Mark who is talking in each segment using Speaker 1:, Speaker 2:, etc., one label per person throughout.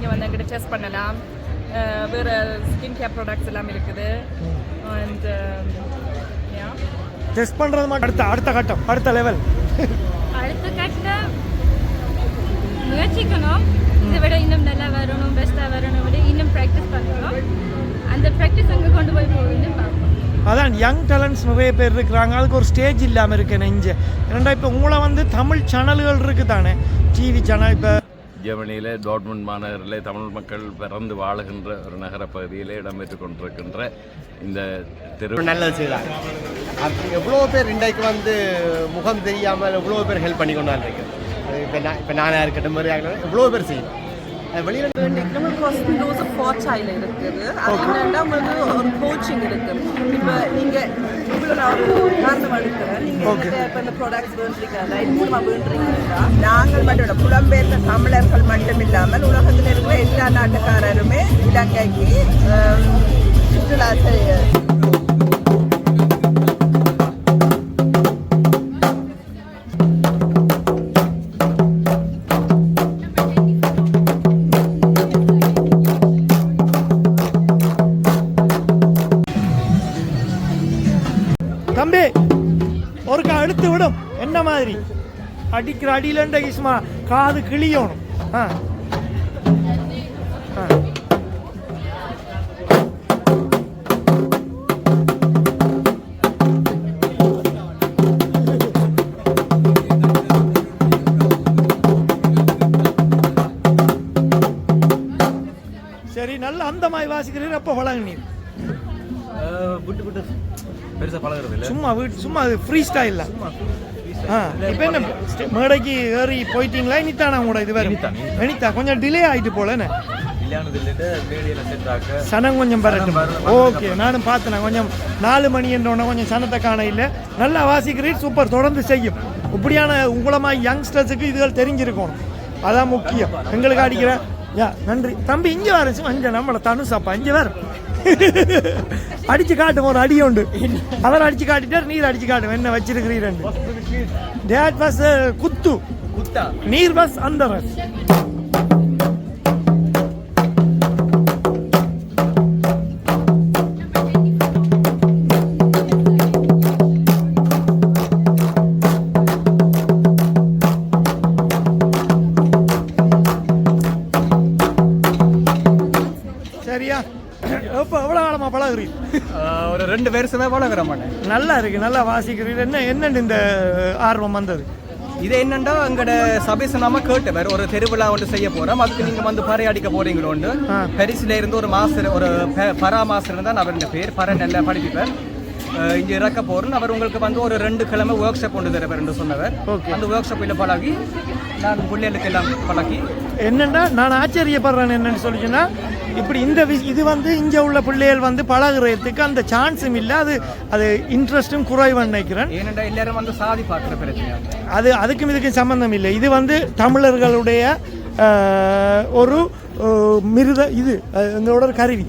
Speaker 1: நீங்கள் வந்து எங்கிட்ட டெஸ்ட் பண்ணலாம். வேறு ஸ்கின் கேர் ப்ராடக்ட்ஸ் எல்லாம் இருக்குது. அண்ட்
Speaker 2: டெஸ்ட் பண்ணுறது மட்டும் அடுத்த கட்டம், அடுத்த லெவல்,
Speaker 3: அடுத்த கட்டம் முயற்சிக்கணும். இதை விட இன்னும் நல்லா வரணும், பெஸ்ட்டாக வரணும், விட இன்னும் ப்ராக்டிஸ் பண்ணணும். அந்த ப்ராக்டிஸ் அங்கே கொண்டு போய் போகுதுன்னு பார்ப்போம்.
Speaker 2: அதான் யங் டேலண்ட்ஸ் நிறைய பேர் இருக்கிறாங்க. அதுக்கு ஒரு ஸ்டேஜ் இல்லாமல் இருக்கேன் இங்கே. ஏன்னா இப்போ உங்களை வந்து தமிழ் சேனல்கள் இருக்குது தானே, டிவி சேனல். இப்போ
Speaker 4: ஜெர்மனியில் டாட்மண்ட் மாநகரில் தமிழ் மக்கள் பிறந்து வாழுகின்ற ஒரு நகர பகுதியில் இடம்பெற்று கொண்டிருக்கின்ற இந்த தெரு
Speaker 5: நல்லது செய்யலாம். அப்படி எவ்வளோ பேர் இன்றைக்கு வந்து முகம் தெரியாமல் எவ்வளோ பேர் ஹெல்ப் பண்ணி கொண்டாந்துருக்கு. இப்போ நானாக இருக்கட்டும், மாதிரி எவ்வளோ பேர் செய்யும். வெளியில்
Speaker 1: நம்மளுக்கு ஃபார்டைல் இருக்குது. அது என்னென்னா உங்களுக்கு ஒரு கோச்சிங் இருக்குது. இப்போ நீங்கள் இவ்வளோ நான் ஒரு உதாரணம் எடுக்கிறேன். நீங்கள் இப்போ இந்த ப்ராடக்ட்ஸ் வேண்டுறீங்களா, இது மூலமாக வேண்டுறீங்களா, நாங்கள் மட்டும் புலம்பெயர்ந்த தமிழர்கள் மட்டும் இல்லாமல் உலகத்தில் இருக்கிற எல்லா நாட்டுக்காரருமே இலங்கைக்கு சுற்றுலா
Speaker 2: தம்பி ஒருக்கா எடுத்து விடும். என்ன மாதிரி அடிக்கிற அடியிலண்ட கிஸ்மா காது கிளியணும். சரி, நல்ல அந்த மாதிரி வாசிக்கிறீர். அப்போ வழங்கினீர் சும்மா அது ஃப்ரீ ஸ்டைல். இப்போ என்ன மேடைக்கு ஏறி போயிட்டீங்களா? இனித்தானா கூட இது வேறு இனித்தா கொஞ்சம் டிலே ஆகிட்டு போலன்னு சனம் கொஞ்சம் பரட்டும். ஓகே, நானும் பார்த்தேன். கொஞ்சம் 4 மணி என்றோன்னா கொஞ்சம் சனத்தை காண இல்லை. நல்லா வாசிக்கிறீர், சூப்பர். தொடர்ந்து செய்யும். இப்படியான உங்களமா யங்ஸ்டர்ஸுக்கு இதுகள் தெரிஞ்சிருக்கணும். அதான் முக்கியம். எங்களுக்கு அடிக்கிற நன்றி தம்பி. இங்கே வரச்சு அஞ்சு நம்மளை தனுசாப்பா இங்கே வேறு அடிச்சு காட்டும். ஒரு அடி உண்டு, அவர் அடிச்சு காட்டிட்டார், நீர் அடிச்சு காட்டும். என்ன வச்சிருக்கிறீர்? டேட் பஸ் குத்து, நீர் பஸ் அந்த பஸ். சரியா? இப்போ எவ்வளோ காலமாக பழகுறீங்க?
Speaker 5: ஒரு 2 வருஷமே பழகுற மாட்டேன்.
Speaker 2: நல்லா இருக்கு, நல்லா வாசிக்கிறீங்க. என்னென்னு இந்த ஆர்வம் வந்தது?
Speaker 5: இது என்னண்டா எங்கட சபைஸ் நாம கேட்டு வேற ஒரு திருவிழா ஒன்று செய்ய போறோம். அதுக்கு நீங்க வந்து பறை அடிக்க போறீங்களோண்டு பரிசுல இருந்து ஒரு மாஸ்டர், ஒரு பரா மாஸ்டர் தான் அவருடைய பேர். பறை நல்லா படிப்பேன். இங்கே இறக்க போறேன். அவர் உங்களுக்கு வந்து ஒரு 2 கிழமை ஒர்க் ஷாப் கொண்டு தருவார் என்று சொன்னவர். அந்த ஒர்க் ஷாப்பில் பழகி நான் பிள்ளைகளுக்கு எல்லாம் பழகி
Speaker 2: என்னென்னா நான் ஆச்சரியப்படுறேன். என்னன்னு சொல்லிச்சுன்னா இப்படி இது வந்து இங்கே உள்ள பிள்ளைகள் வந்து பழகுறதுக்கு அந்த சான்ஸும் இல்லை. அது இன்ட்ரெஸ்ட்டும் குறைவாக நினைக்கிறேன்.
Speaker 5: ஏனெண்டா எல்லாரும் வந்து சாதி பார்க்குற பிரச்சனை.
Speaker 2: அதுக்கும் இதுக்கும் சம்மந்தம் இல்லை. இது வந்து தமிழர்களுடைய ஒரு இது எங்களோட ஒரு கருவி.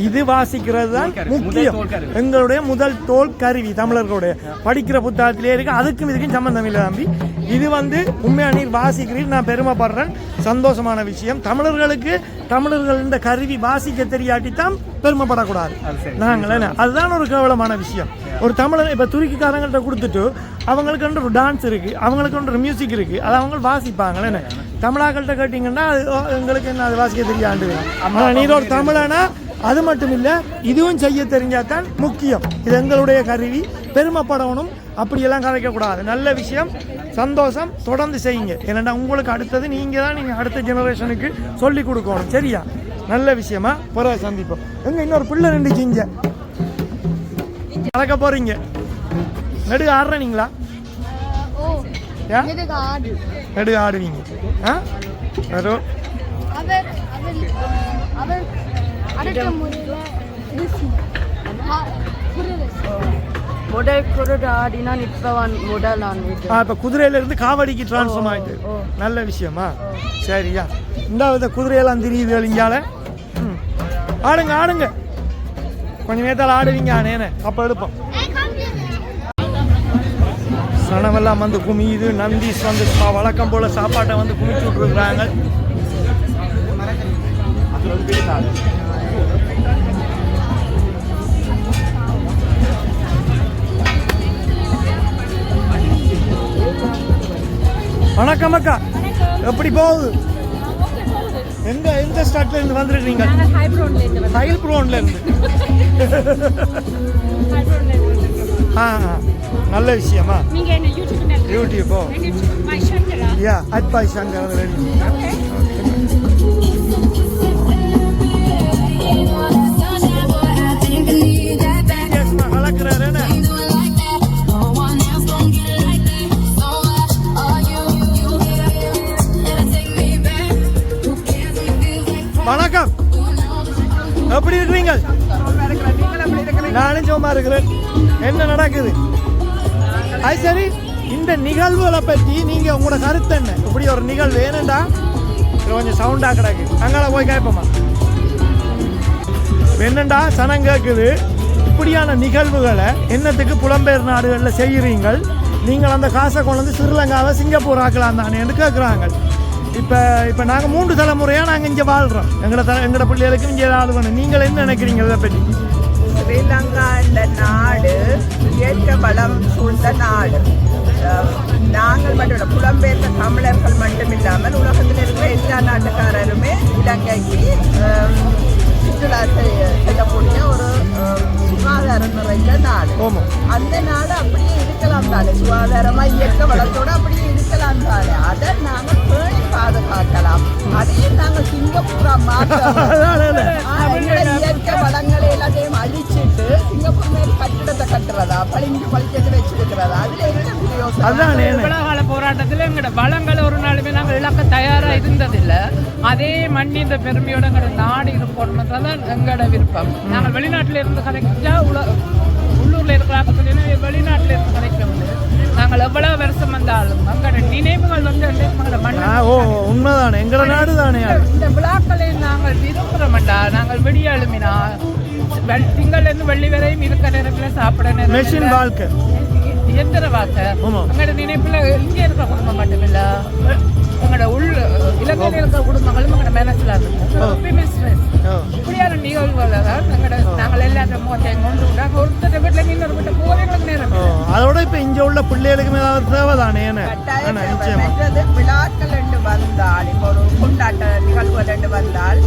Speaker 2: இது வாசிக்கிறது தான் முக்கியம். எங்களுடைய முதல் தோல் கருவி தமிழர்களுடைய. படிக்கிற புத்தகத்திலே இருக்கு. அதுக்கும் இதுக்கும் சம்பந்தம் இல்லை தம்பி. இது வந்து உண்மையா நீர் வாசிக்கிறீர், நான் பெருமைப்படுறேன். சந்தோஷமான விஷயம். தமிழர்கள் இந்த கருவி வாசிக்க தெரியாட்டித்தான் பெருமைப்படக்கூடாது நாங்கள். அதுதான் ஒரு கேவலமான விஷயம். ஒரு தமிழர் இப்போ துருக்கிக்காரங்கள்ட்ட கொடுத்துட்டு அவங்களுக்கு ஒரு டான்ஸ் இருக்கு, அவங்களுக்கு ஒரு மியூசிக் இருக்கு, அதை அவங்க வாசிப்பாங்களே. தமிழாக்கள்கிட்ட கேட்டிங்கன்னா எங்களுக்கு என்ன அது வாசிக்க தெரியாண்டு. ஆனால் நீர் ஒரு தமிழனா அது மட்டும் இல்லை, இதுவும் செய்ய தெரிஞ்சாதான் முக்கியம். இது எங்களுடைய கருவி, பெருமைப்படணும். அப்படியெல்லாம் கதைக்கக்கூடாது. நல்ல விஷயம், சந்தோஷம். தொடர்ந்து செய்யுங்க. ஏன்னா உங்களுக்கு அடுத்தது நீங்கள் தான் அடுத்த ஜெனரேஷனுக்கு சொல்லி கொடுக்கணும். சரியா? நல்ல விஷயமா. பிறகு சந்திப்போம். இன்னொரு பிள்ளை 2 கிஞ்ச நடக்க போறீங்க. நெடுக ஆடுறீங்களா? நெடுக ஆடுவீங்க. இப்ப குதிரையில இருந்து காவடிக்கு டிரான்ஸ்ஃபார்ம் ஆயிட்டு. நல்ல விஷயமா? சரியா? இந்த குதிரையெல்லாம் தெரியுது அழிஞ்சால. ஆடுங்க கொஞ்சம் நேரத்தால் ஆடுவீங்க. அப்ப எடுப்போம். சனமெல்லாம் வந்து குமியுது. நந்தீஸ் வந்து வழக்கம் போல சாப்பாட்டை வந்து குமிச்சு விட்டுருக்குறாங்க. வணக்கம் அக்கா, எப்படி போகுது? எந்த ஸ்டார்ட்ல இருந்து வந்திருக்கீங்க? ஹைப்ரோன்ல இருந்து. நல்ல விஷயமா?
Speaker 3: நீங்க என்ன
Speaker 2: யூடியூபோ? யா, அட்பாய் சங்கர். வணக்கம், எப்படி இருக்கிறீங்க? நானும் சும்மா இருக்கிறேன். என்ன நடக்குது? அது சரி, இந்த நிகழ்வுகளை பற்றி நீங்க உங்களோட கருத்து என்ன? இப்படி ஒரு நிகழ்வு ஏனண்டா கொஞ்சம் சவுண்டா கிடக்கு, அங்கால போய் கேட்போமா? என்னண்டா சனம் கேட்குது, இப்படியான நிகழ்வுகளை என்னத்துக்கு புலம்பெயர் நாடுகளில் செய்கிறீங்கள்? நீங்கள் அந்த காசை கொண்டு வந்து ஸ்ரீலங்காவை சிங்கப்பூர் ஆக்கலாம் தானேன்னு கேட்குறாங்க. இப்போ நாங்கள் 3 தலைமுறையாக நாங்கள் இங்கே வாழ்கிறோம். எங்களோட பிள்ளைகளுக்கு இங்கே ஏதாவது வேணும். நீங்கள் என்ன நினைக்கிறீங்க இதை பற்றி?
Speaker 1: ஸ்ரீலங்கா என்ற நாடு இயற்கை வளம் சூழ்ந்த நாடு. நாங்கள் மட்டும் புலம்பெயர்ந்த தமிழர்கள் மட்டும் இல்லாமல் உலகத்தில் இருக்கிற எல்லா நாட்டுக்காரருமே இலங்கைக்கு சுற்றுலா செல்லக்கூடிய ஒரு சுகாதாரம் நிறைந்த நாடு. அந்த நாடு அப்படியே இருக்கலாம் தானே, சுகாதாரமா இயற்கை வளத்தோடு அப்படியே இருக்கலாம் தானே. அதை நாங்கள் பேணி பாதுகாக்கலாம். அதையும் நாங்கள் சிங்கப்பூரா இயற்கை வளங்களை எல்லாத்தையும் அழிச்சிட்டு சிங்கப்பூர் மேல் கட்டிடத்தை கட்டுறதா, பழிச்சு வச்சிருக்கிறதா, அதுல
Speaker 6: உலகால போராட்டத்தில் எங்களோட வளங்களை ஒரு நாளுமே நாங்கள் இழக்க தயாரா இருந்ததில்லை. அதே மண்ணின் பெருமையோட எங்களோட நாடு இருக்கணும் தான் எங்களோட விருப்பம். நாங்கள் வெளிநாட்டில இருந்து கதைச்சா உள்ளூர்ல இருக்கிற வெளிநாட்டில இருந்து கதைக்க நாங்கள் எவ்வளவு வருஷம் வந்தாலும் எங்களோட நினைவுகள் வந்து
Speaker 2: உண்மைதானே, எங்களோட நாடு தானே.
Speaker 6: இந்த விழாக்களை நாங்கள் விரும்புகிறோம்டா. நாங்கள் விடிய எழுமினா திங்கள் இருந்து வெள்ளி வரையும் இருக்கிற நேரத்தில் சாப்பிட நேரம்
Speaker 2: வாழ்க்கை
Speaker 6: இயந்திர வாழ்க்கை. எங்களோட நினைப்புல இங்கே இருக்கிற குடும்பம் மட்டுமில்ல, எங்களோட இலங்கையில் இருக்கிற குடும்பங்களும் எங்களோட மேனேஜ்ல இப்படியான நிகழ்வுகளை தான் நாங்கள் எல்லாரும் முகத்தையும் கொண்டு விட்டாங்க. ஒருத்தர் வீட்டில் இன்னொரு வீட்டை போது எங்களுக்கு நேரம்.
Speaker 2: அதோட இப்ப இங்க உள்ள பிள்ளைகளுக்கு ஏதாவது தேவைதானே?
Speaker 1: விழாக்கள் என்று வந்தால், இப்போ ஒரு கொண்டாட்ட நிகழ்வுகள் என்று வந்தால்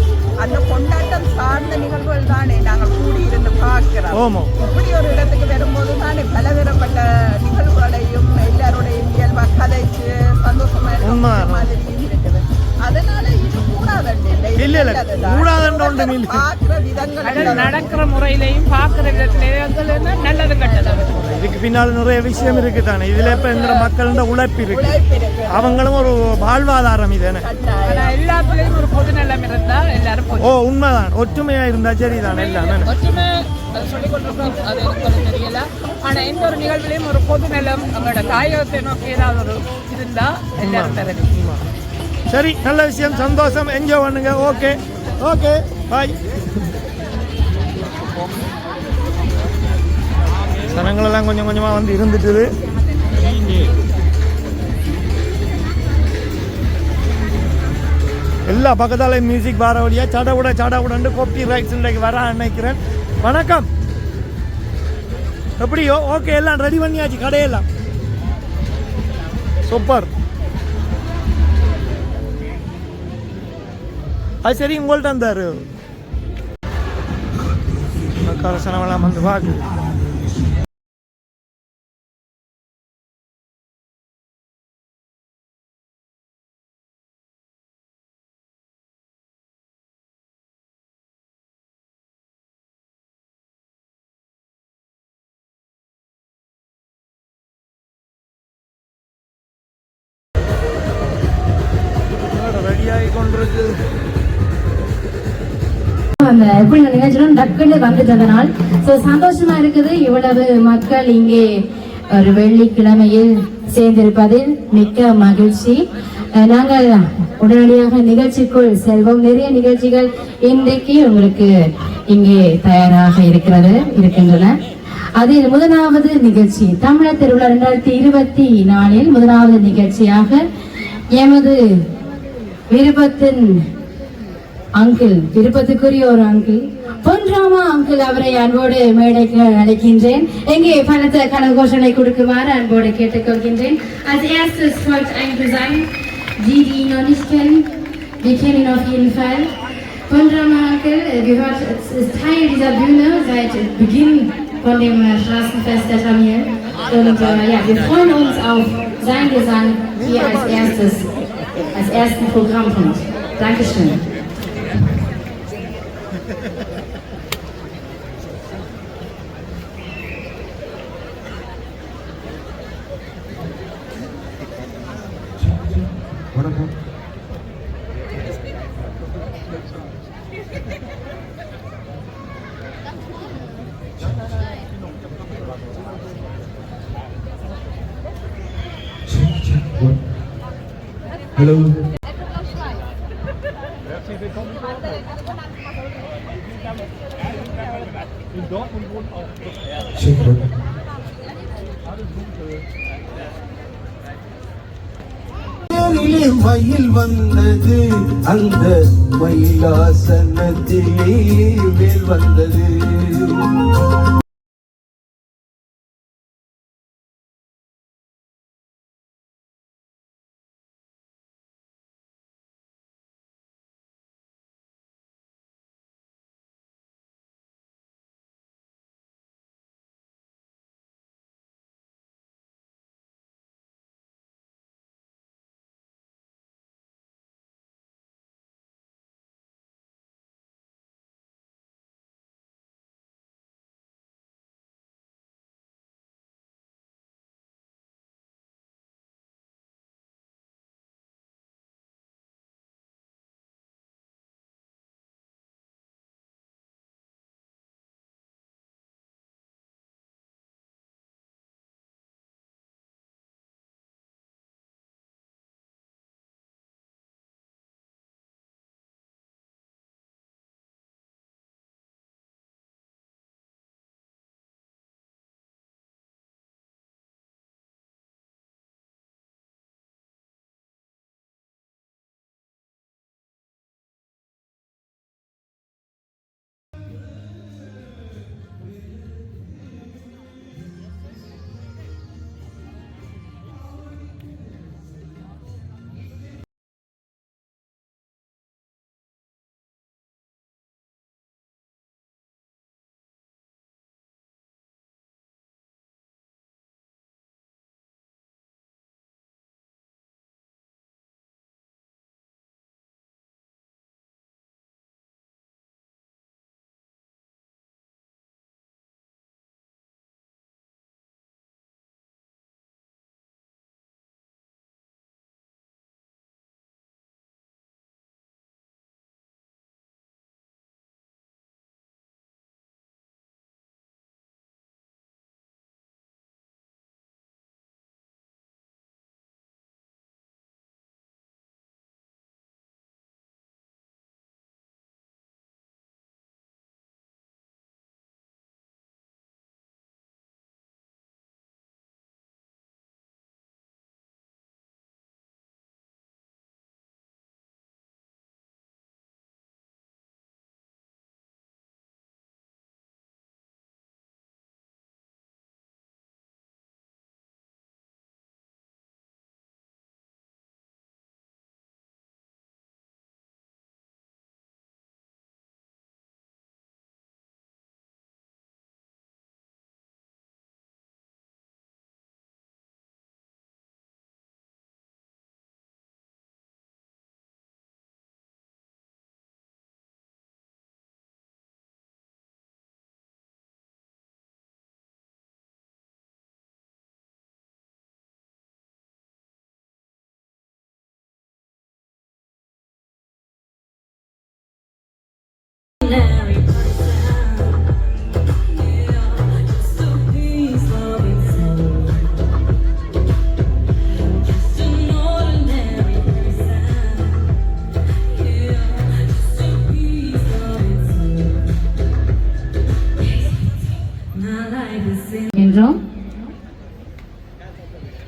Speaker 1: அந்த கொண்டாட்டம் சார்ந்த நிகழ்வுகள் தானே நாங்கள் கூடியிருந்து பார்க்கிறோம். இப்படி ஒரு இடத்துக்கு வரும்போது தானே பலதரப்பட்ட நிகழ்வுகளையும் எல்லாருடையும் இயல்பா கதைச்சு சந்தோஷமா மாதிரியும் இருக்குது. அதனால இது
Speaker 6: நடக்கிற முறையிலையும் பார்க்கிற விதத்திலேயும் நல்லது கட்டது.
Speaker 2: இதுக்கு பின்னால் நிறைய விஷயம் இருக்கு தானே. இதுல இப்ப எங்க மக்களோட உழைப்பு இருக்கு, அவங்களும் ஒரு வாழ்வாதாரம். இது
Speaker 6: எல்லாத்துலயும் ஒரு பொது நிலம் இருந்தா எல்லாரும்
Speaker 2: உண்மைதான், ஒற்றுமையா இருந்தா சரிதான். எல்லாம்
Speaker 6: ஒற்றுமை சொல்லிக் கொண்டிருக்கோம், அது தெரியல. ஆனா எந்த ஒரு நிகழ்வுலையும் ஒரு பொது நிலம் அவங்களோட தாயகத்தை நோக்கி ஏதாவது ஒரு இருந்தா எல்லாரும் தரணும்.
Speaker 2: சரி, நல்ல விஷயம், சந்தோஷம், என்ஜாய் பண்ணுங்க. ஓகே ஓகே, பாய். சனங்களெல்லாம் கொஞ்சம் கொஞ்சமாக வந்து இருந்துட்டுது. எல்லா பக்கத்தாலையும் மியூசிக் வர வழியா சடவுடன்னு காப்பி ரைட்ஸ் இன்றைக்கு வர நினைக்கிறேன். வணக்கம், எப்படியோ? ஓகே, எல்லாம் ரெடி பண்ணியாச்சு, கடையெல்லாம் சூப்பர். அது சரி, உங்கள்கிட்ட இருந்தாரு கரசனமெல்லாம் வந்து பார்க்குது. ரெடியாகி கொண்டிருக்கு.
Speaker 7: எப்படி நினைச்சோம் டக்குன்னு வந்துட்டதனால் சந்தோஷமா இருக்குது. இவ்வளவு மக்கள் இங்கே ஒரு வெள்ளிக்கிழமையில் சேர்ந்திருப்பதில் மிக்க மகிழ்ச்சி. நாங்கள் உடனடியாக நிகழ்ச்சிக்குள் செல்வோம். நிறைய நிகழ்ச்சிகள் இன்றைக்கு உங்களுக்கு இங்கே தயாராக இருக்கின்றன. அதில் முதலாவது நிகழ்ச்சி தமிழர் திருவிழா 2024 முதலாவது நிகழ்ச்சியாக எமது விருப்பத்தின் அங்கிள், விருப்பத்துக்குரிய ஒரு அங்கிள், பொன்ராமா அங்கிள், அவரை அன்போடு மேடைக்கு அழைக்கின்றேன். எங்கே பலத்த கனகோஷனை கொடுக்குமாறு அன்போடு கேட்டுக்கொள்கின்றேன். Als erstes folgt ein Gesang Die ihn noch nicht kennen, wir kennen ihn auf jeden Fall. Kondrama Hakel gehört, ist Teil dieser Bühne seit Beginn von dem Straßenfest der Tamil. Und ja, wir freuen uns auf seinen Gesang hier als ersten Programmpunkt. Dankeschön.
Speaker 8: Hello. In Dortmund wohnt auch. மயில் வந்தது அந்த மயிலாசனத்திலே வேல் வந்தது.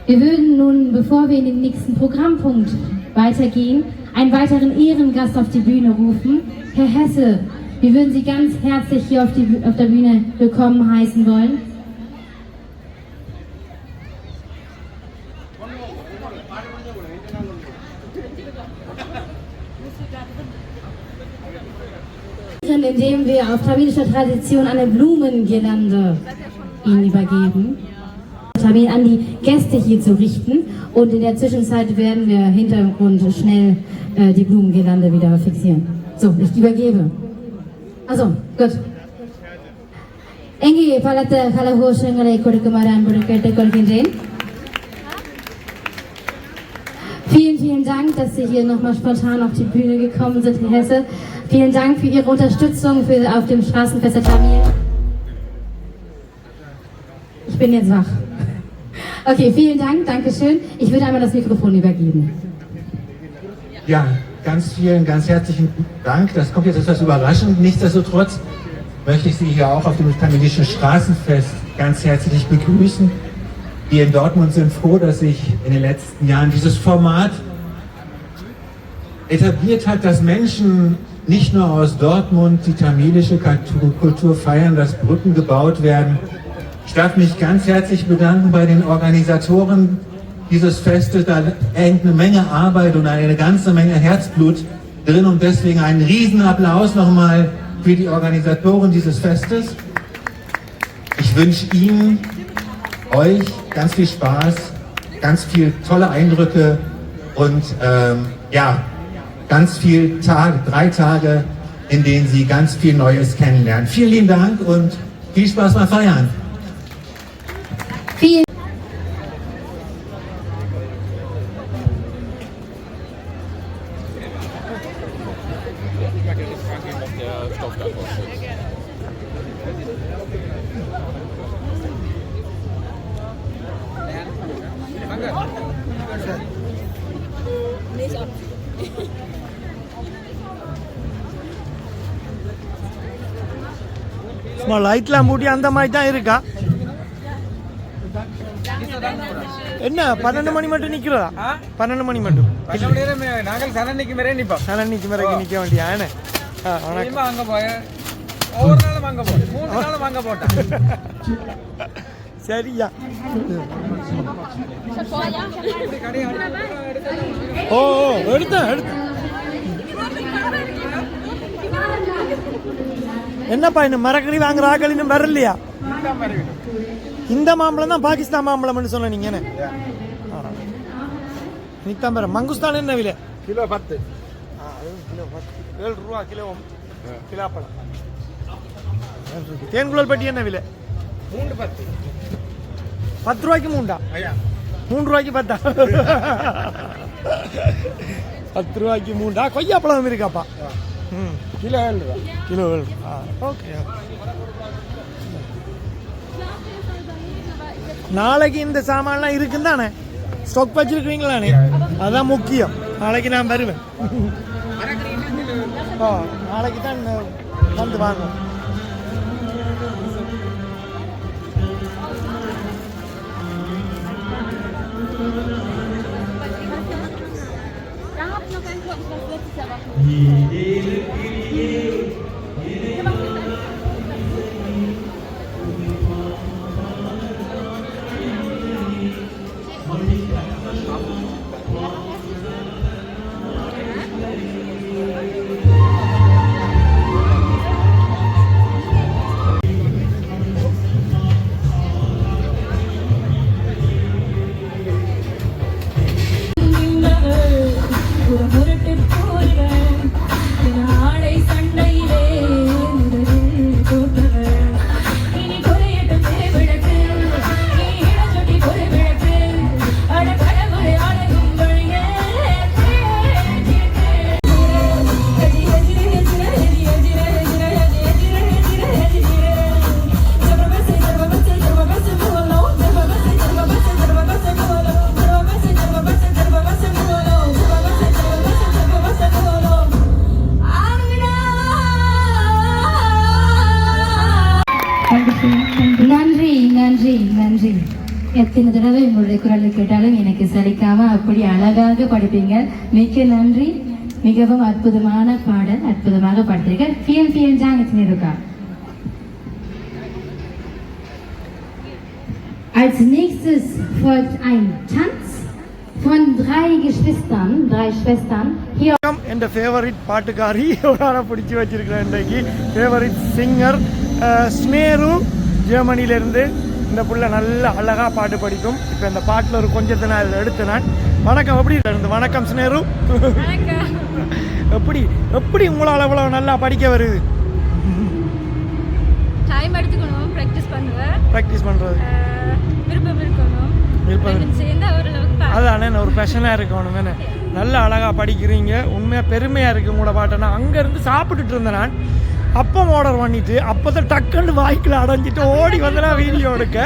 Speaker 7: Wir würden nun, bevor wir in den nächsten Programmpunkt weitergehen, einen weiteren Ehrengast auf die Bühne rufen. Herr Hesse, wir würden Sie ganz herzlich hier auf der Bühne willkommen heißen wollen. Indem wir auf tamilischer Tradition eine Blumengirlande Ihnen übergeben. Tamin an die Gäste hier zu richten und in der Zwischenzeit werden wir im Hintergrund schnell die Blumengirlande wieder fixieren. So, ich übergebe. Also, gut. Engi பலத்த கலகோஷங்களை கொடுக்குமாறு அன்போடு கேட்டுக்கொள்கின்றேன். Vielen Dank, dass Sie hier nochmal spontan auf die Bühne gekommen sind, Herr Hesse. Vielen Dank für Ihre Unterstützung auf dem Straßenfest der Tamil. Ich bin jetzt wach. Okay, vielen Dank, Dankeschön. Ich würde einmal das Mikrofon übergeben.
Speaker 8: Ja, ganz herzlichen Dank. Das kommt jetzt etwas überraschend. Nichtsdestotrotz möchte ich Sie hier auch auf dem tamilischen Straßenfest ganz herzlich begrüßen. Wir in Dortmund sind froh, dass sich in den letzten Jahren dieses Format etabliert hat, dass Menschen nicht nur aus Dortmund die tamilische Kultur feiern, dass Brücken gebaut werden. Ich darf mich ganz herzlich bedanken bei den Organisatoren dieses Festes. Da hängt eine Menge Arbeit und eine ganze Menge Herzblut drin und deswegen einen Riesenapplaus nochmal für die Organisatoren dieses Festes. Ich wünsche Ihnen, euch ganz viel Spaß, ganz viel tolle Eindrücke und ganz viel 3 Tage, in denen Sie ganz viel Neues kennenlernen. Vielen lieben Dank und viel Spaß beim Feiern.
Speaker 7: Vielen
Speaker 2: சும்மா லைட்லாம் மூடி அந்த மாதிரி தான் இருக்கா? என்ன 12 மணி மட்டும் நிக்கிறதா? 12 மணி மட்டும்
Speaker 5: நாங்கள் சனன்னிக்கு மேலே நிற்போம்.
Speaker 2: சனன்னிக்கு மேலே நிற்க வேண்டியா?
Speaker 5: அங்கே போய் ஒவ்வொரு நாளும் அங்கே போய் 3 நாளும் அங்கே போட்டேன்.
Speaker 2: சரியா? ஓ எடுத்தேன். என்னப்பா இன்னும் மரக்கறி வாங்குற ஆக்கள் இன்னும் வரலையா? இந்த மாம்பழம் தான் பாகிஸ்தான் மாம்பழம்னு சொன்ன நீங்க என்ன? நித்தான் பேர மங்குஸ்தான் என்ன விலை?
Speaker 8: கிலோ 10.
Speaker 2: கிலோ 10. 7 ரூபா கிலோ கிலாப்பழம். தேன்குழல் பட்டி என்ன விலை?
Speaker 5: 3 10.
Speaker 2: 10 ரூபாய்க்கு 3 3 ரூபாய்க்கு 10. 10 ரூபாய்க்கு 3 கொய்யாப்பழம் இருக்காப்பா?
Speaker 8: கிலோ 7 ரூபா.
Speaker 2: கிலோ 7. ஓகே. நாளைக்கு இந்த சாமான்லாம் இருக்குன்னு தானே ஸ்டாக் வச்சிருக்கீங்களானே? அதான் முக்கியம். நாளைக்கு நான் வருவேன். நாளைக்கு தான் வந்து வாங்குவோம்.
Speaker 7: நன்றி. எத்தனை தடவை உங்களுடைய குரலை கேட்டாலும் எனக்கு சலிக்காம அப்படி அழகாக படிப்பீங்க. மிக்க நன்றி. மிகவும் அற்புதமான பாடல், அற்புதமாக படித்தீங்க. vielen Dank, Neruka. Als nächstes folgt ein Tanz von 3 Geschwistern, 3 Schwestern, hier
Speaker 2: என் ஃபேவரட் பாட்டுக்காரி ஒரு பிடிச்சி வச்சிருக்கிறேன் இன்றைக்கு ஃபேவரட் சிங்கர் ஸ்னேரு ஜெர்மனியிலேருந்து. இந்த புள்ள நல்ல அழகாக பாட்டு படிக்கும். இப்போ இந்த பாட்டில் ஒரு கொஞ்சத்தை நான் எடுத்து நான் வணக்கம் எப்படி இருந்து வணக்கம் ஸ்னேரு. எப்படி உங்களால் அவ்வளோ நல்லா படிக்க வருது?
Speaker 3: டைம் எடுத்துக்கணும், ப்ராக்டிஸ் பண்ணுறது, விருப்பம் சேர்ந்து ஓரளவுக்கு
Speaker 2: அதானே ஒரு பேஷனாக இருக்கணும். என்ன நல்லா அழகாக படிக்கிறீங்க, உண்மையாக பெருமையாக இருக்குது உங்களோட பாட்டை. நான் அங்கேருந்து சாப்பிட்டுட்டு இருந்தேன். நான் அப்பம் ஆர்டர் பண்ணிவிட்டு அப்போ தான் டக்குன்னு வாய்க்கில் அடைஞ்சிட்டு ஓடி வந்தேன்னா வீடியோ எடுக்க.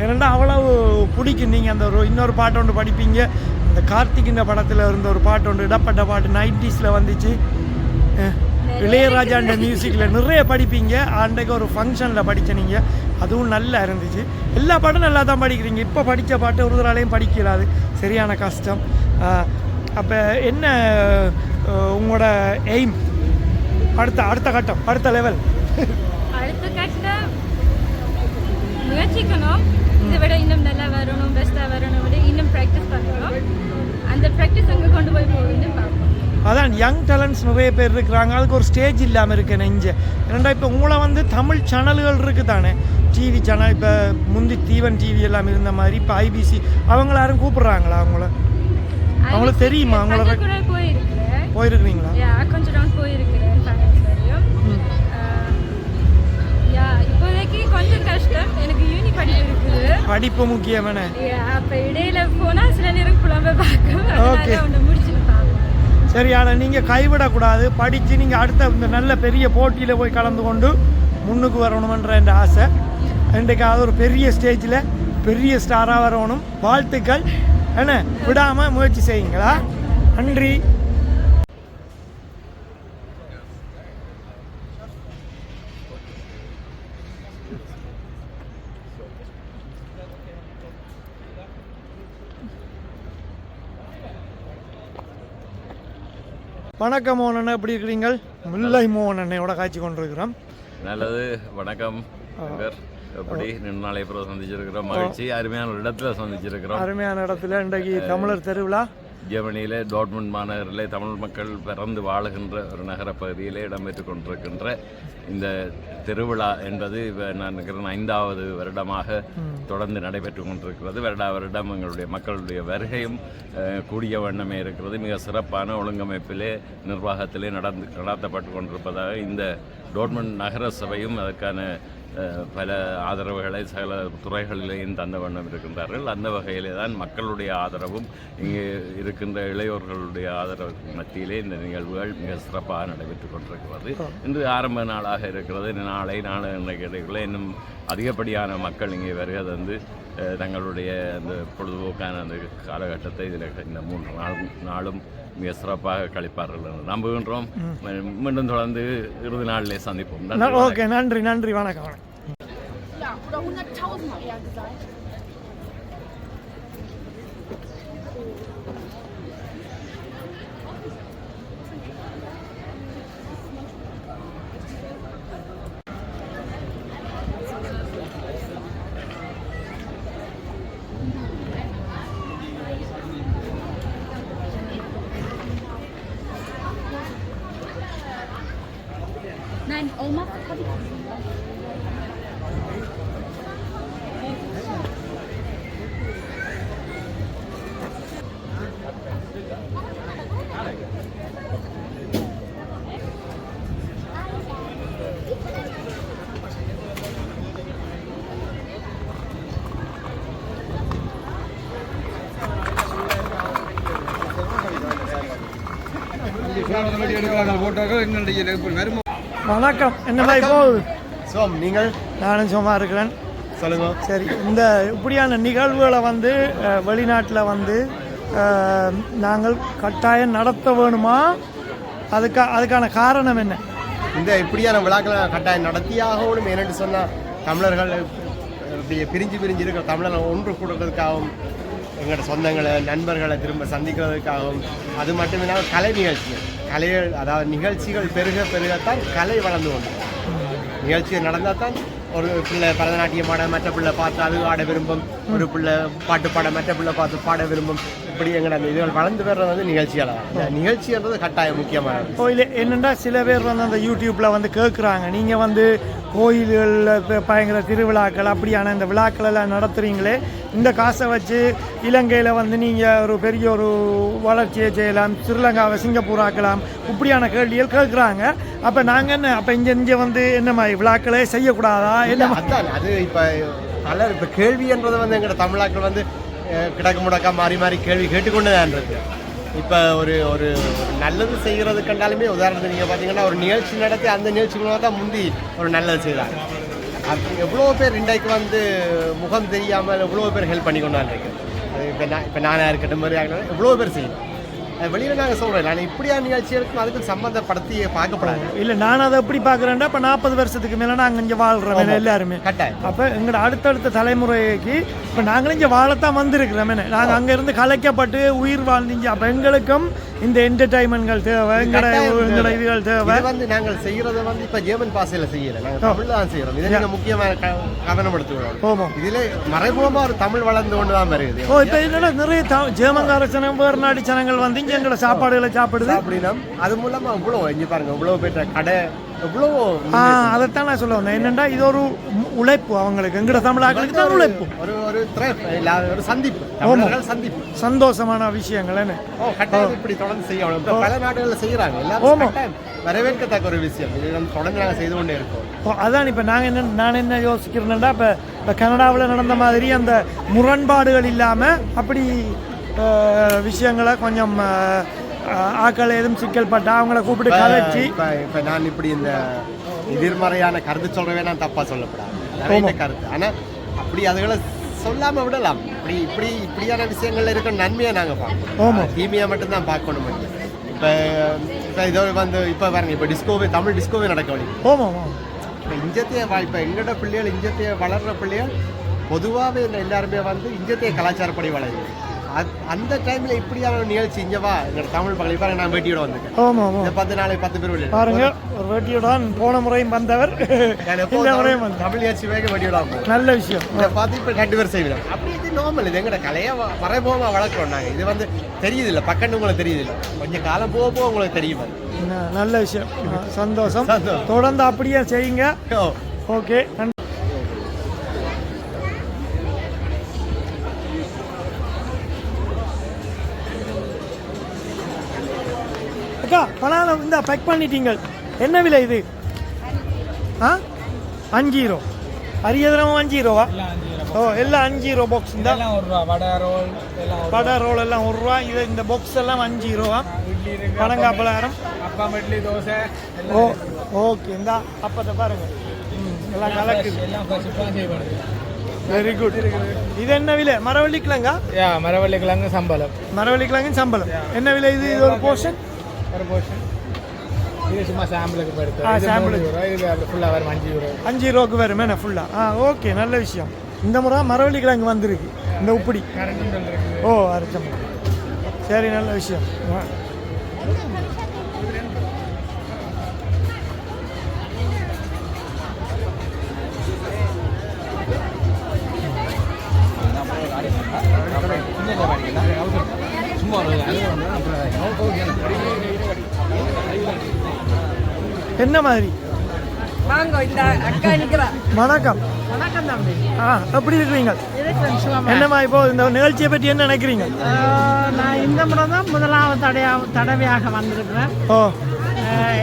Speaker 2: ஏன்னா அவ்வளவு பிடிக்கும். நீங்கள் அந்த இன்னொரு பாட்டு ஒன்று படிப்பீங்க. அந்த கார்த்திக் இந்த படத்தில் இருந்த ஒரு பாட்டு ஒன்று இடப்பட்ட பாட்டு 90s வந்துச்சு. இளையராஜாண்ட மியூசிக்கில் நிறைய படிப்பீங்க. அன்றைக்கு ஒரு ஃபங்க்ஷனில் படித்த நீங்கள், அதுவும் நல்லா இருந்துச்சு. எல்லா பாட்டும் நல்லா தான் படிக்கிறீங்க. இப்போ படித்த பாட்டு ஒரு தராலையும் படிக்கலாது, சரியான கஷ்டம். அப்போ என்ன உங்களோட எய்ம்? அடுத்த கட்டம், அடுத்த லெவல்,
Speaker 3: அடுத்த கட்டம் முயற்சிக்கணும். இதை விட இன்னும் நல்லா வரணும், பெஸ்ட்டாக வரணும், விட இன்னும் ப்ராக்டிஸ் பண்ணணும். அந்த ப்ராக்டிஸ் அங்கே கொண்டு போய் போகுதுன்னு பார்ப்போம்.
Speaker 2: அதான் யங் டேலண்ட்ஸ் நிறைய பேர் இருக்கிறாங்க. அதுக்கு ஒரு ஸ்டேஜ் இல்லாமல் இருக்கேன் இங்கே. ஏன்னா இப்போ உங்களை தமிழ் சேனல்கள் இருக்குது தானே, டிவி சேனல். இப்போ முந்தி தீவன் டிவி எல்லாம் இருந்த மாதிரி இப்போ ஐபிசி அவங்க யாரும் கூப்பிட்றாங்களா? அவங்களுக்கு தெரியுமா? அவங்கள போயிருக்கிறீங்களா?
Speaker 3: கொஞ்சம் நான் போயிருக்கிறேன். இப்போதைக்கு கொஞ்சம் கஷ்டம். எனக்கு யூனி படிப்பு இருக்குது,
Speaker 2: படிப்பு முக்கியம்.
Speaker 3: அப்போ இடையில போனால் சில நேரம் புலம்ப பார்க்க முடிச்சுட்டு பார்ப்போம்.
Speaker 2: சரி, ஆனால் நீங்கள் கைவிடக்கூடாது. படித்து நீங்கள் அடுத்த இந்த நல்ல பெரிய போட்டியில் போய் கலந்து கொண்டு முன்னுக்கு வரணுமன்ற என்ற ஆசை. இன்றைக்காவது ஒரு பெரிய ஸ்டேஜில் பெரிய ஸ்டாராக வரணும். வாழ்த்துக்கள். என்ன விடாமல் முயற்சி செய்யுங்களா? நன்றி. வணக்கம் மோகன், எப்படி இருக்கிறீங்க? முல்லை மோகன் அண்ணையோட காட்சி கொண்டிருக்கிறோம்.
Speaker 4: நல்லது. வணக்கம். எப்படி 2 நாளை அப்புறம் சந்திச்சிருக்கிறோம். மகிழ்ச்சி. அருமையான ஒரு இடத்துல சந்திச்சிருக்கிறோம்.
Speaker 2: அருமையான இடத்துல இன்றைக்கு தமிழர் திருவிழா.
Speaker 4: ஜெர்மனியிலே டாட்மண்ட் மாநகரிலே தமிழ் மக்கள் பிறந்து வாழுகின்ற ஒரு நகர பகுதியிலே இடம்பெற்று கொண்டிருக்கின்ற இந்த திருவிழா என்பது நான் நினைக்கிறேன் 5வது வருடமாக தொடர்ந்து நடைபெற்று கொண்டிருக்கிறது. வருடம் எங்களுடைய மக்களுடைய வருகையும் கூடிய வண்ணமே இருக்கிறது. மிக சிறப்பான ஒழுங்கமைப்பிலே நிர்வாகத்திலே நடாத்தப்பட்டு கொண்டிருப்பதாக இந்த டாட்மண்ட் நகர சபையும் அதற்கான பல ஆதரவுகளை சகல துறைகளிலேயும் தந்த வண்ணம் இருக்கின்றார்கள். அந்த வகையிலே தான் மக்களுடைய ஆதரவும் இங்கே இருக்கின்ற இளையோர்களுடைய ஆதரவு மத்தியிலே இந்த நிகழ்வுகள் மிக சிறப்பாக நடைபெற்று கொண்டிருக்கிறது. இன்று ஆரம்ப நாளாக இருக்கிறது. நாளை இடையில இன்னும் அதிகப்படியான மக்கள் இங்கே வருகை தந்து தங்களுடைய அந்த பொழுதுபோக்கான அந்த காலகட்டத்தை இதில் இந்த 3 நாளும் மிக சிறப்பாக கழிப்பார்கள் என்று நம்புகின்றோம். மீண்டும் தொடர்ந்து இறுதி நாளிலே சந்திப்போம்.
Speaker 2: ஓகே, நன்றி. வணக்கம்.
Speaker 3: Nein, Oma habe ich.
Speaker 2: வணக்கம். என்ன மாதிரி போகுது?
Speaker 5: நீங்கள்?
Speaker 2: நானும் சும்மா இருக்கிறேன்.
Speaker 5: சொல்லுங்க.
Speaker 2: சரி, இந்த இப்படியான நிகழ்வுகளை வெளிநாட்டில் நாங்கள் கட்டாயம் நடத்த வேணுமா? அதுக்கான காரணம் என்ன?
Speaker 5: இந்த இப்படியான விழாக்களை கட்டாயம் நடத்தியாகவும் என்னென்னு சொன்னால் தமிழர்கள் பிரிஞ்சு இருக்கிற தமிழர்கள் ஒன்று கூடுறதுக்காகவும் எங்களோட சொந்தங்களை நண்பர்களை திரும்ப சந்திக்கிறதுக்காகவும், அது மட்டும் இல்லாமல் கலை நிகழ்ச்சிகள் அதாவது நிகழ்ச்சிகள் பெருகத்தான் கலை வளர்ந்து கொண்டு நிகழ்ச்சிகள் நடந்தால் தான் ஒரு பிள்ளை பரதநாட்டியம் ஆட மற்ற பிள்ளை பார்த்து அது ஆட விரும்பும், ஒரு பிள்ளை பாட்டு பாட மற்ற பிள்ளை பார்த்து பாட விரும்பும். இப்படி எங்கட இதுகள் வளர்ந்து வர்றது வந்து நிகழ்ச்சியால் நிகழ்ச்சின்றது கட்டாயம் முக்கியமானது.
Speaker 2: இல்லை என்னென்னா சில பேர் வந்து அந்த யூடியூப்பில் வந்து கேட்குறாங்க, நீங்கள் வந்து கோயில்களில் பயங்கர திருவிழாக்கள் அப்படியான இந்த விழாக்கள் எல்லாம் நடத்துகிறீங்களே, இந்த காசை வச்சு இலங்கையில் வந்து நீங்கள் ஒரு பெரிய ஒரு வளர்ச்சியை செய்யலாம், ஸ்ரீலங்காவை சிங்கப்பூர் ஆக்கலாம், இப்படியான கேள்விகள் கேட்குறாங்க. அப்போ நாங்கள் என்ன அப்போ இங்கே வந்து என்ன மாதிரி விழாக்களே செய்யக்கூடாதா? என்ன
Speaker 5: அதான் அது இப்போ கேள்வின்றது வந்து எங்களோட தமிழாக்கள் வந்து கிடக்கு முடக்கா மாறி மாறி கேள்வி கேட்டுக்கொண்டு தான் இருக்கு. இப்போ ஒரு நல்லது செய்கிறது கண்டாலுமே உதாரணத்துக்கு நீங்கள் பார்த்தீங்கன்னா ஒரு நிகழ்ச்சி நடத்தி அந்த நிகழ்ச்சிக்குள்ள தான் முந்தி ஒரு நல்லது செய்கிறாங்க. அது எவ்வளோ பேர் இன்றைக்கு வந்து முகம் தெரியாமல் எவ்வளோ பேர் ஹெல்ப் பண்ணி கொண்டாந்துருக்கு. இப்போ நானாக இருக்கட்டும் மாதிரி ஆகணும் எவ்வளோ பேர் செய்யணும். வெளியில் நாங்கள் சொல்கிறேன், நான் இப்படியா நிகழ்ச்சிகளுக்கும் அதுக்கு சம்மந்தப்படுத்தி பார்க்கப்படாது.
Speaker 2: இல்லை நான் அதை எப்படி பார்க்குறேன்டா, இப்போ 40 வருஷத்துக்கு மேலே நாங்கள் இங்கே வாழ்கிறோம் எல்லாருமே.
Speaker 5: கட்டாயம்.
Speaker 2: அப்போ எங்களோட அடுத்தடுத்த தலைமுறைக்கு இப்போ நாங்களும் இங்கே வாழத்தான் வந்திருக்கிறோம். நாங்கள் அங்கேருந்து கலைக்கப்பட்டு உயிர் வாழ்ந்தீங்க. அப்போ எங்களுக்கும் இந்த என்டர்டைன்மெண்ட்கள் தேவை, எங்களோட இதுகள் தேவை.
Speaker 5: வந்து நாங்கள் செய்கிறத வந்து இப்போ ஜெர்மன் பாஷையில் செய்யலை, நாங்கள் தமிழ் தான் செய்கிறோம். இதை நீங்கள் முக்கியமான கவனப்படுத்துகிறோம்.
Speaker 2: ஆமாம்,
Speaker 5: இதில் மறைமுகமாக ஒரு தமிழ் வளர்ந்து கொண்டு தான் வருது.
Speaker 2: இப்போ இதோட நிறைய ஜெர்மன்கார ஜனம் வேறு நாடு ஜனங்கள் வந்து இங்கே எங்களோட சாப்பாடுகளை சாப்பிடுது
Speaker 5: அப்படின்னா அது மூலமாக இவ்வளோ இங்கே பாருங்க இவ்வளோ பெற்ற கடை எவ்வளோ.
Speaker 2: அதைத்தான் நான் சொல்ல வந்தேன். என்னென்னா இது ஒரு உழைப்பு, அவங்களுக்கு எங்களோட தமிழாக்களுக்கு தான் உழைப்பு,
Speaker 5: ஒரு சந்திப்பு, சந்திப்பு,
Speaker 2: சந்தோஷமான விஷயங்கள். என்ன
Speaker 5: இப்படி தொடர்ந்து செய்யணும். பல நாடுகளில் செய்கிறாங்க, எல்லாரும் வரவேற்கத்தக்க ஒரு விஷயம். இது தொடர்ந்து நாங்கள் செய்து கொண்டே இருக்கோம்.
Speaker 2: அதான் இப்போ நான் என்ன யோசிக்கிறேன்னா, இப்போ கனடாவில் நடந்த மாதிரி அந்த முரண்பாடுகள் இல்லாமல் அப்படி விஷயங்களை கொஞ்சம் ஆக்களை எதுவும் சிக்கல் பட்டா அவங்கள கூப்பிட்டு கலைச்சி.
Speaker 5: இப்போ நான் இப்படி இந்த எதிர்மறையான கருத்து சொல்றவே நான் தப்பா சொல்லப்படாது, நிறைய கருத்து. ஆனால் அப்படி அதுகளை சொல்லாமல் விடலாம். இப்படியான விஷயங்கள்ல இருக்க நன்மையை நாங்கள் பார்க்கணும், தீமையை மட்டும்தான் பார்க்கணும். இப்போ இதோ வந்து இப்போ பாருங்க, இப்போ தமிழ் டிஸ்கோவே நடக்க வழி. இப்போ இஞ்சத்தைய இப்போ எங்களோட பிள்ளைகள் இஞ்சத்தைய வளர்கிற பிள்ளைகள் பொதுவாகவே எல்லாருமே வந்து இஞ்சத்தைய கலாச்சாரப்படி வளருது. அந்த டைம்ல இப்படியான ஒரு நிகழ்ச்சி இங்கவா எங்க தமிழ் பகுதி பாருங்க, நான் வேட்டியோட வந்திருக்கேன்.
Speaker 2: ஆமா ஆமா,
Speaker 5: 10 நாளைக்கு 10 பேர்
Speaker 2: பாருங்க, ஒரு வேட்டியோட போன முறையும் வந்தவர், இந்த முறையும்
Speaker 5: தமிழ் நிகழ்ச்சி வேக வேட்டியோட.
Speaker 2: நல்ல விஷயம்.
Speaker 5: இதை பார்த்து இப்போ 2 பேர் செய்வோம். அப்படி இது நார்மல், இது எங்கட கலையை மறைமுகமாக வளர்க்குறோம் நாங்கள். இது வந்து தெரியுது இல்லை, பக்கத்து உங்களுக்கு தெரியுது இல்லை, கொஞ்சம் காலம் போக போக உங்களுக்கு தெரியும்.
Speaker 2: நல்ல விஷயம், சந்தோஷம். தொடர்ந்து அப்படியே செய்யுங்க. ஓகே, அக்கா பணம் இந்த பேக் பண்ணிட்டீங்க. என்ன விலை இது? 5 யூரோ. அரியதரமும் 5 யூரோவா? ஓ, எல்லாம் 5 யூரோ பாக்ஸ். இந்த வடை ரோல் எல்லாம் 1 ரூபா. இது இந்த பாக்ஸ் எல்லாம் 5 யூரோவா? பனங்காப்பலாரம், அப்பம், இட்லி, தோசை. ஓ ஓகே, இந்த அப்பத்தை பாருங்க, எல்லாம் கலக்குது. Very good. இது என்ன விலை? மரவள்ளிக்கிழங்கா?
Speaker 6: மரவள்ளிக்கிழங்கு சம்பளம்.
Speaker 2: மரவள்ளிக்கிழங்கு சம்பளம். என்ன விலை இது? இது ஒரு போர்ஷன்.
Speaker 6: இது சும்மா சாம்பிளுக்கு போயிடுது. சாம்பிளுக்கு இது ஃபுல்லாக வரும் 5 யூரோ. 5
Speaker 2: யூரோக்கு வரும் என்ன ஃபுல்லாக? ஓகே, நல்ல விஷயம். இந்த முறை மரவள்ளிக்கிழங்கு வந்திருக்கு, இந்த உப்படி. ஓ, அரைச்சம். சரி, நல்ல விஷயம். என்ன மாதிரி? வணக்கம்.
Speaker 6: வணக்கம் தம்பி.
Speaker 2: எப்படி இருக்கிறீங்க? என்னம்மா இப்போ இந்த நிகழ்ச்சியை பற்றி என்ன நினைக்கிறீங்க?
Speaker 6: நான் இந்த முறை தான் முதலாவது தடவையாக வந்திருக்கிறேன்.
Speaker 2: ஓ,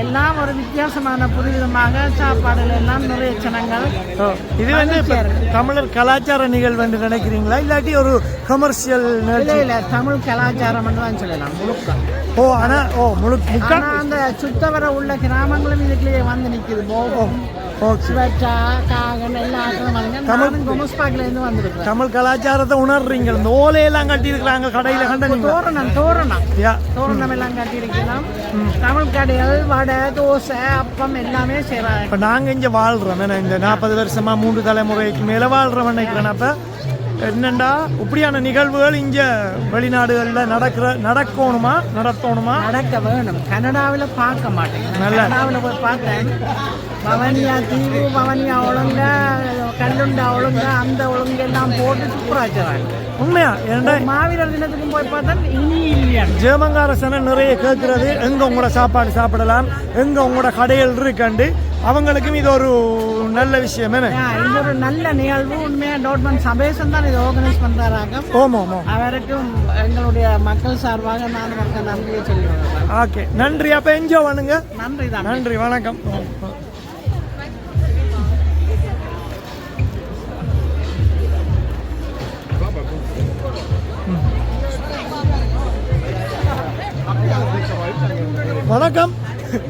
Speaker 6: எல்லாம் ஒரு வித்தியாசமான புதுவிதமாக சாப்பாடுகள் எல்லாம் நிறைய ஜனங்கள்.
Speaker 2: இது வந்து தமிழர் கலாச்சார நிகழ்வு என்று நினைக்கிறீங்களா, இல்லாட்டி ஒரு கமர்ஷியல்?
Speaker 6: இல்லை, தமிழ் கலாச்சாரம் தான் சொல்லலாம் முழுக்க.
Speaker 2: ஓ, ஆனால் முழுக்க
Speaker 6: அந்த சுத்தவர உள்ள கிராமங்களும் இதுக்குள்ளேயே வந்து நிற்குது.
Speaker 2: தமிழ் கலாச்சாரத்தை உணர்றீங்க. இந்த ஓலையெல்லாம் கட்டி இருக்கிறாங்க கடையில,
Speaker 6: தோரணம் எல்லாம் கட்டி இருக்கலாம். தமிழ் கடைகள், வடை, தோசை, அப்பம் எல்லாமே செய்யறாங்க.
Speaker 2: இப்ப நாங்க இங்க வாழ்றோம், இந்த 40 வருஷமா 3 தலைமுறைக்கு மேல வாழ்றோம் நினைக்கிறேன். அப்ப என்னண்டா இப்படியான நிகழ்வுகள் இங்க வெளிநாடுகளில் நடக்கணுமா, நடத்தணுமா?
Speaker 6: நடக்க வேணும். கனடாவில் பார்க்க மாட்டேன். கனடாவில் போய் பார்த்தேன், பவனியா தீவு பவனியா ஒழுங்கா கல்லுண்டா ஒழுங்கா அந்த ஒழுங்கெல்லாம் போட்டு சூப்பராச்சுறாங்க
Speaker 2: உண்மையா ஏன்டா
Speaker 6: மாவீரர் தினத்துக்கும் போய் பார்த்தா இனி இல்லையா
Speaker 2: ஜெர்மன்கார சன நிறைய கேட்கறது எங்க உங்களோட சாப்பாடு சாப்பிடலாம் எங்க உங்களோட கடைகள் இருக்கண்டு அவங்களுக்கும் இது ஒரு நல்ல விஷயம் என்ன
Speaker 6: இது ஒரு நல்ல நிகழ்வு உண்மையா டாட்மண்ட் சபேசன் தான் இதை ஆர்கனைஸ் பண்றாங்க
Speaker 2: ஓமோ
Speaker 6: அவருக்கும் எங்களுடைய மக்கள் சார்பாக நான் மக்கள் நன்றியை சொல்லுவேன்
Speaker 2: ஓகே நன்றி அப்ப என்ஜாய் பண்ணுங்க
Speaker 6: நன்றி தான்
Speaker 2: நன்றி வணக்கம் வணக்கம்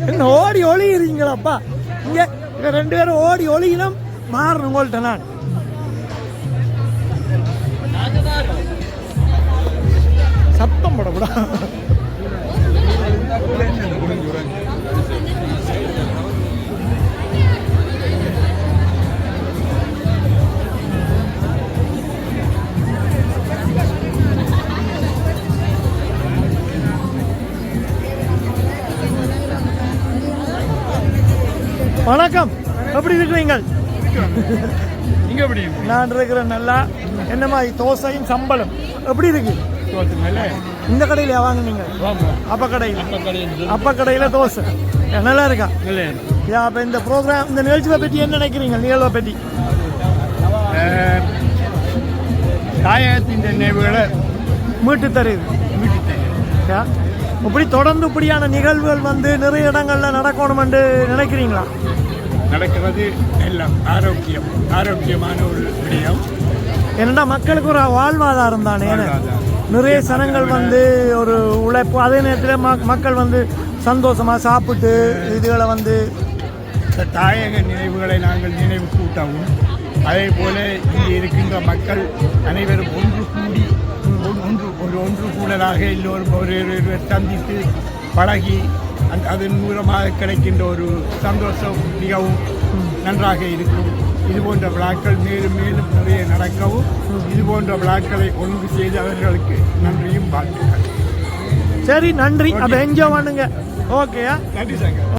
Speaker 2: என்ன ஓடி ஒளிகிறீங்களாப்பா இங்க 2 பேரும் ஓடி ஒளியினம் மாறணும் உங்கள்கிட்ட நான் சத்தம் போடக்கூடா வணக்கம் எப்படி இருக்கிறீங்க
Speaker 9: நீங்க எப்படி
Speaker 2: நான் இருக்கிறேன் நல்லா என்ன மாதிரி தோசையும் சம்பளம் எப்படி இருக்கு இந்த கடையில வாங்குனீங்க அப்ப கடையில தோசை நல்லா இருக்கா அப்ப இந்த ப்ரோக்ராம் இந்த நிகழ்ச்சியை பற்றி என்ன நினைக்கிறீங்க நிகழ்வை பற்றி
Speaker 9: தாயகத்தின் நினைவுகளை
Speaker 2: மீட்டு தருது இப்படி தொடர்ந்து இப்படியான நிகழ்வுகள் வந்து நிறைய இடங்கள்ல நடக்கணும்னு நினைக்கிறீங்களா
Speaker 9: நடக்கிறது எல்லாம் ஆரோக்கியமான ஒரு விடயம்
Speaker 2: என்னடா மக்களுக்கு ஒரு வாழ்வாதாரம் தானே நிறைய சனங்கள் வந்து ஒரு உழைப்பு அதே நேரத்தில் மக்கள் வந்து சந்தோஷமா சாப்பிட்டு இதுகளை வந்து
Speaker 9: தாயக நினைவுகளை நாங்கள் நினைவு கூட்டவும் அதே போல இங்கே இருக்கின்ற மக்கள் அனைவரும் ஒன்று கூடி ஒன்று கூடலாக எல்லோரும் ஒரு சந்தித்து பழகி அதன் மூலமாக கிடைக்கின்ற ஒரு சந்தோஷம் மிகவும் நன்றாக இருக்கும் இது போன்ற விழாக்கள் மேலும் மேலும் நிறைய நடக்கவும் இது போன்ற விழாக்களை ஒழுங்கு செய்து அவர்களுக்கு நன்றியும் வாழ்த்துக்கள்
Speaker 2: சரி நன்றி அப்போ என்ஜாய் பண்ணுங்க ஓகேயா
Speaker 9: நன்றி சார்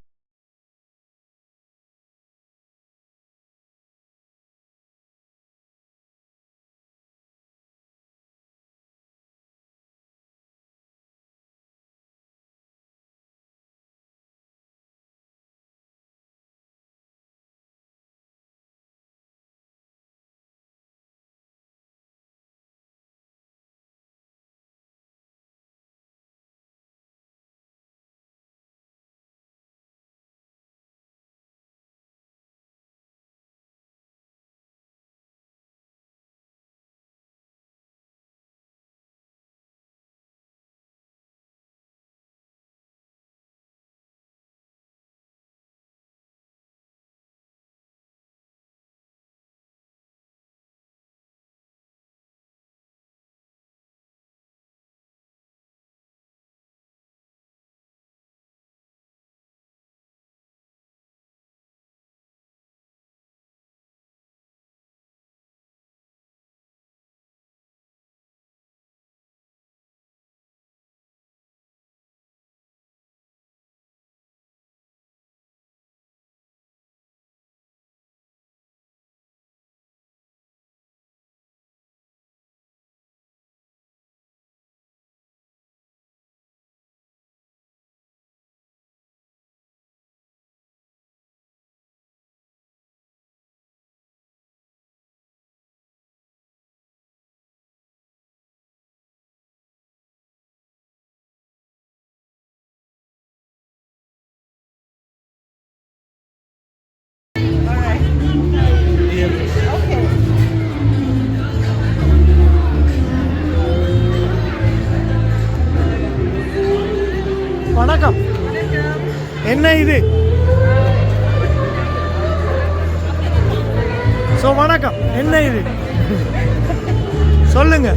Speaker 2: வணக்கம் என்ன இது வணக்கம் என்ன இது சொல்லுங்க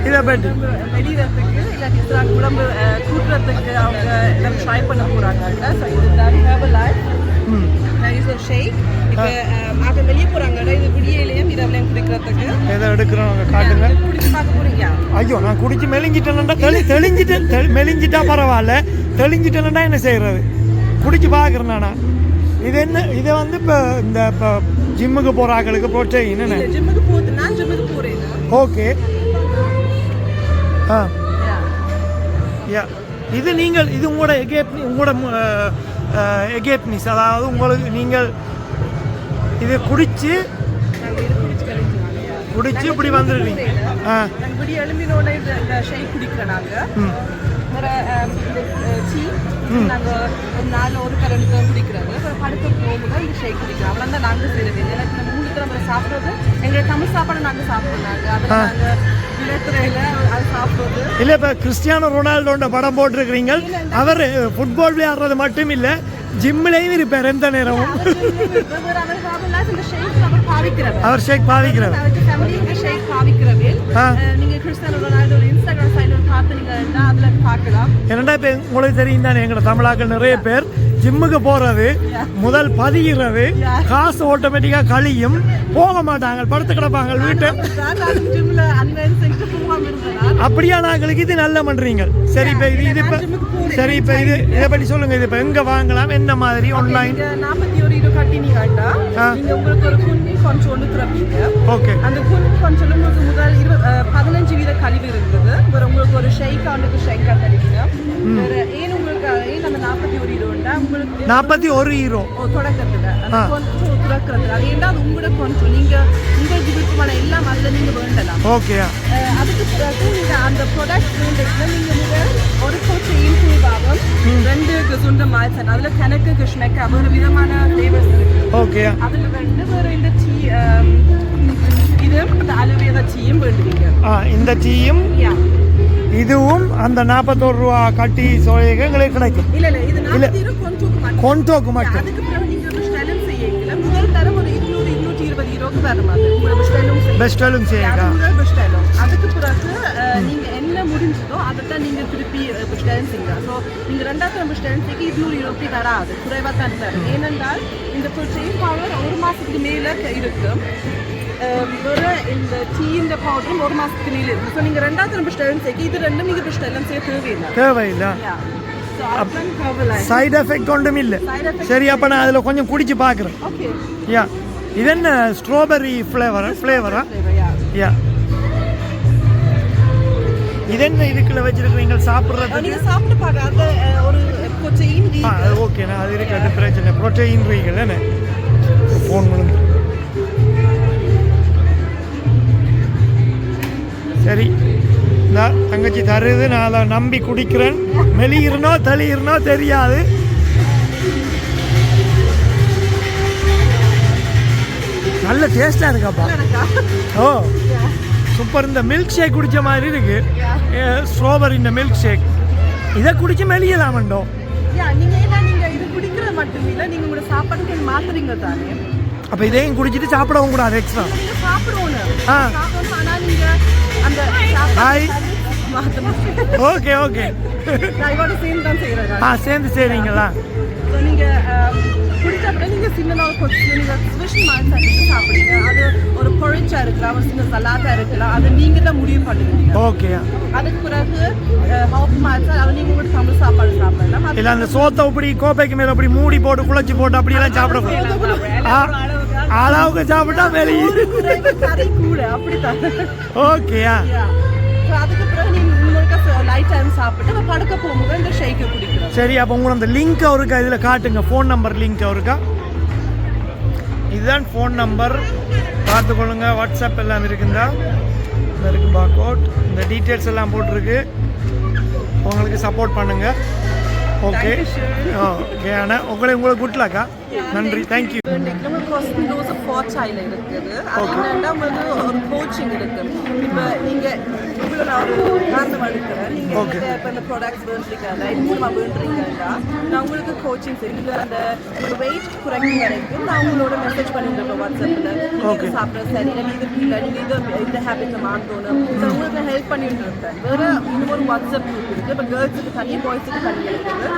Speaker 2: இதை பற்றி
Speaker 1: வெளியிடறதுக்கு இல்லாட்டி உடம்பு கூட்டுறதுக்கு அவங்க எல்லாம் ட்ரை பண்ண போகிறாங்க ஸோ இதுதான் ஹெர்பலைஃப் இஸ் ஒரு ஷேக் இப்போ அவங்க வெளியே போகிறாங்க இது விடியலையும் இரவுலையும் குடிக்கிறதுக்கு
Speaker 2: எதை எடுக்கிறோம் காட்டுங்க
Speaker 1: குடிச்சு பார்க்க போறீங்க
Speaker 2: ஐயோ நான் குடிச்சு மெலிஞ்சிட்டேன்டா தெளிஞ்சிட்டா பரவாயில்ல தெளிஞ்சிட்டேன்டா என்ன செய்யறது குடிச்சு பார்க்குறேன் நானா இது என்ன இதை வந்து இப்போ இந்த இப்போ ஜிம்முக்கு போகிற ஆட்களுக்கு ப்ரோட்டீன் என்ன
Speaker 1: ஜிம்முக்கு போகுது நான் ஜிம்முக்கு போறேன்
Speaker 2: ஓகே ஆ யா இது நீங்கள் இது உங்களோட எகேப்னிஸ் அதாவது உங்களுக்கு நீங்கள் இதை குடிச்சு இப்படி வந்துடுவீங்க
Speaker 1: நாங்கள் விடிய எழும்பினோட இந்த ஷேக் குடிக்கிறோம் நாங்கள் டீ நாங்கள் ஒரு நாள் ஒரு கரண்ட் தான் குடிக்கிறது அப்புறம் படுக்க போகும்போது இந்த ஷேக் குடிக்கிறோம் அவ்வளோ தான் நாங்கள் செய்கிறது எனக்கு இந்த 3 தடவை சாப்பிட்றது எங்களை தமிழ் சாப்பாடு நாங்கள் சாப்பிடுவோம் நாங்கள் அதில் நாங்கள் விளைத்துறையில் அது சாப்பிட்றது
Speaker 2: இல்லை இப்போ கிறிஸ்டியானோ ரொனால்டோட படம் போட்டிருக்கிறீங்க அவர் ஃபுட்பால் விளையாடுறது மட்டும் இல்லை ஜிம்மிலையும் இருப்பார் எந்த நேரமும் அவர் ஷேக் பாவிக்கிறவர்
Speaker 1: நீங்க கிறிஸ்டியானோ ரொனால்டோ இன்ஸ்டாகிராம் சைட்ல பார்த்து நீங்க அதுல பார்க்கலாம்
Speaker 2: என்னடா இப்போ உங்களுக்கு தெரியும் தானே எங்களோட தமிழாக்கள் நிறைய பேர் ஜிம்முக்கு போறது முதல் பதிகிறது காசு ஆட்டோமேட்டிக்கா கழியும் போக மாட்டாங்க படுத்து கிடப்பாங்க வீட்டு அப்படியா நாங்களுக்கு இது நல்ல பண்றீங்க சரி இப்போ இது இப்போ சரி இப்போ இதை பற்றி சொல்லுங்க இது இப்போ எங்க வாங்கலாம் என்ன மாதிரி ஆன்லைன்
Speaker 1: 41 euro கட்டி நீங்க நீங்க உங்களுக்கு ஒரு குன் கொஞ்சம் ஒன்று தரப்பீங்க
Speaker 2: ஓகே அந்த
Speaker 1: குன் கொஞ்சம் உங்களுக்கு முதல் 15% கழிவு இருக்குது உங்களுக்கு ஒரு ஷேக் ஆண்டுக்கு ஷேக் கிடைக்குங்க ஏன் உங்களுக்கு ஏன் அந்த 41 euro உங்களுக்கு
Speaker 2: 41 euro
Speaker 1: தொடக்கத்துல அந்த கொஞ்சம் துறக்கிறது அது ஏன்னா அது உங்களோட கொஞ்சம் நீங்க உங்களுக்கு விருப்பமான எல்லாம் அதில் நீங்க வேண்டலாம்
Speaker 2: ஓகே
Speaker 1: அதுக்கு பிறகு நீங்க அந்த ப்ராடக்ட் வேண்டியதுல நீங்க முதல் ஒரு கொஞ்சம் இம்ப்ரூவ் ஆகும் 2 gesunde Mahlzeiten அதுல கணக்கு கிருஷ்ணக்கு ஒரு விதமான ஃப்ளேவர்ஸ் இருக்கு
Speaker 2: ஓகே
Speaker 1: அதுல வேற இந்த டீ இது இந்த அலோவேரா டீயும் வேண்டுவீங்க
Speaker 2: இந்த டீயும் இதுவும் அந்த 41 ரூபா கட்டி சோழைக்கு எங்களுக்கு கிடைக்கும்
Speaker 1: இல்ல இது 40
Speaker 2: கொண்டோக்கு மட்டும்
Speaker 1: அதுக்கு பிறகு நீங்க பெஸ்டலும் செய்யல முதல் தரம் ஒரு 220 யூரோக்கு வரும் அது உங்க
Speaker 2: பெஸ்டலும் செய்யலாம்
Speaker 1: பெஸ்டலும் அதுக்கு பிறகு நீங்க என்ன முடிஞ்சதோ அதை நீங்க திருப்பி பெஸ்டலும் செய்யலாம் ஸோ நீங்க ரெண்டாவது பெஸ்டலும் செய்ய 200 யூரோக்கு வராது குறைவாக தான் தரும் ஏனென்றால் இந்த ப்ரோட்டீன் பவுடர் 1 மாசத்துக்கு மேல இருக்கும் இந்த டீ இந்த பவுடரும் 1 மாசத்துக்கு மேல இருக்கு ஸோ நீங்க ரெண்டாவது பெஸ்டலும் செய்ய இது ரெண்டும் நீங்க பெஸ்டலும் செய்ய
Speaker 2: தேவையில்லை சைடு எஃபெக்ட் ஒன்றும் இல்லை சரி அப்போ நான் அதில் கொஞ்சம் குடிச்சு பார்க்குறேன் யா இது என்ன ஸ்ட்ராபெரி ஃப்ளேவரா யா இது என்ன இதுக்குள்ள வச்சிருக்கீங்க சாப்பிட்றது
Speaker 1: நீங்க சாப்பிட்டு பாருங்க அந்த ஒரு புரோட்டீன்
Speaker 2: ஓகே நான் அது இருக்கு அது பிரச்சனை புரோட்டீன் ரீகள் என்ன ஃபோன் பண்ணுங்க சரி தங்கச்சி தருது நான் அதை நம்பி குடிக்கிறேன் மெலிகிறனோ தளிகிறனோ தெரியாது நல்ல டேஸ்டா இருக்காப்பா ஓ சூப்பர் இந்த மில்க் ஷேக் குடிச்ச மாதிரி இருக்கு ஸ்ட்ராபெரி இந்த மில்க் ஷேக் இதை குடிச்சு மெலியலாமண்டோ
Speaker 1: நீங்க இது குடிக்கிற மட்டும் இல்ல நீங்க உங்களோட சாப்பாடுக்கு மாத்துறீங்க தானே
Speaker 2: அப்ப இதையும் குடிச்சிட்டு சாப்பிடவும் கூடாது எக்ஸ்ட்ரா
Speaker 1: சாப்பிடணும் ஆனா நீங்க அந்த
Speaker 2: ஹாய் ஓகே ஓகே சேர்ந்து செய்றீங்களா
Speaker 1: நீங்க குடிச்ச அப்புறம் நீங்க சின்னதாக கொஞ்சம் நீங்க ஸ்பெஷல் மால்ஸ் சாப்பிடுங்க அது ஒரு பொழிச்சா இருக்கலாம் ஒரு சின்ன சலாட்டா இருக்கலாம் அது நீங்க தான் முடிவு பண்ணுவீங்க
Speaker 2: ஓகே
Speaker 1: அதுக்கு பிறகு ஹாஃப் மால்ஸ் அது நீங்க கூட தமிழ் சாப்பாடு சாப்பிடலாம்
Speaker 2: இல்ல அந்த சோத்தை அப்படி கோப்பைக்கு மேல அப்படி மூடி போட்டு குழச்சி போட்டு அப்படி எல்லாம் சாப்பிடக்கூடாது அளவுக்கு சாப்பிட்டா வெளியே
Speaker 1: கறி கூட அப்படித்தான்
Speaker 2: ஓகேயா
Speaker 1: அதுக்கு பிறகு நீங்க உங்களுக்கு லைட் டைம் சாப்பிட்டு படுக்க போகும்போது இந்த ஷேக்கை குடிக்கிறோம்
Speaker 2: சரி அப்போ உங்களுக்கு அந்த லிங்க் அவருக்கா இதில் காட்டுங்க ஃபோன் நம்பர் லிங்க் அவருக்கா இதுதான் ஃபோன் நம்பர் பார்த்துக்கொள்ளுங்க வாட்ஸ்அப் எல்லாம் இருக்குங்களா இந்த இருக்கு பார்க்கோட் இந்த டீட்டெயில்ஸ் எல்லாம் போட்டிருக்கு உங்களுக்கு சப்போர்ட் பண்ணுங்க ஓகே ஓகே ஆனால் உங்களுக்கு குட் லக்கா நன்றி தேங்க்யூ
Speaker 1: இருக்குது அது என்னன்னா உங்களுக்கு ஒரு கோச்சிங் இருக்குது இப்போ நீங்கள் இவ்வளோ நான் ஒரு காரணம் எடுக்கிறேன் நீங்கள் இப்போ இந்த ப்ராடக்ட்ஸ் வேண்டுறீங்க மூலமாக வேண்டுறீங்கன்னா நான் உங்களுக்கு கோச்சிங் செய்யுங்க அந்த ஒரு வெயிட் குறைக்கும் வரைக்கும் நான் உங்களோட மெசேஜ் பண்ணியிருக்கேன் வாட்ஸ்அப்பில் நீங்கள் சாப்பிட்ற சரி இது இல்லை நீங்கள் இந்த ஹேபிட்டை மாற்றணும் ஸோ உங்களுக்கு ஹெல்ப் பண்ணிட்டு இருக்கேன் வேறு இன்னும் ஒரு வாட்ஸ்அப் குரூப் இருக்குது இப்போ கேர்ள்ஸுக்கு தனி பாய்ஸுக்கு தனி இருக்குது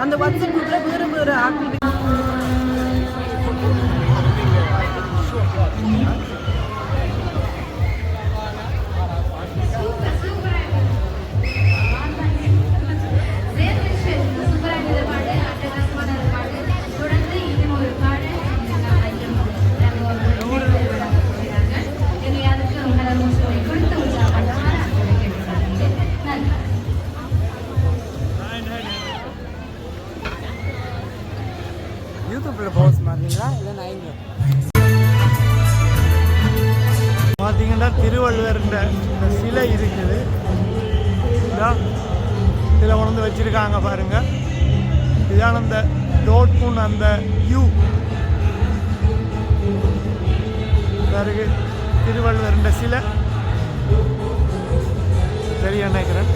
Speaker 1: அந்த வாட்ஸ்அப் குரூப்பில் வேறு ஆக்டிவிட்டி
Speaker 7: தொடர்ந்து இன்னும் ஒரு
Speaker 6: போடுற போஸ் மாதிரிங்களா இல்லை நைங்க
Speaker 2: பார்த்தீங்கன்னா திருவள்ளுவர் இந்த சிலை இருக்குது. இதில் உணர்ந்து வச்சிருக்காங்க பாருங்க. இதான அந்த டோட்மூன் அந்த யூ பிறகு திருவள்ளுவர் இந்த சிலை சரியா நினைக்கிறேன்.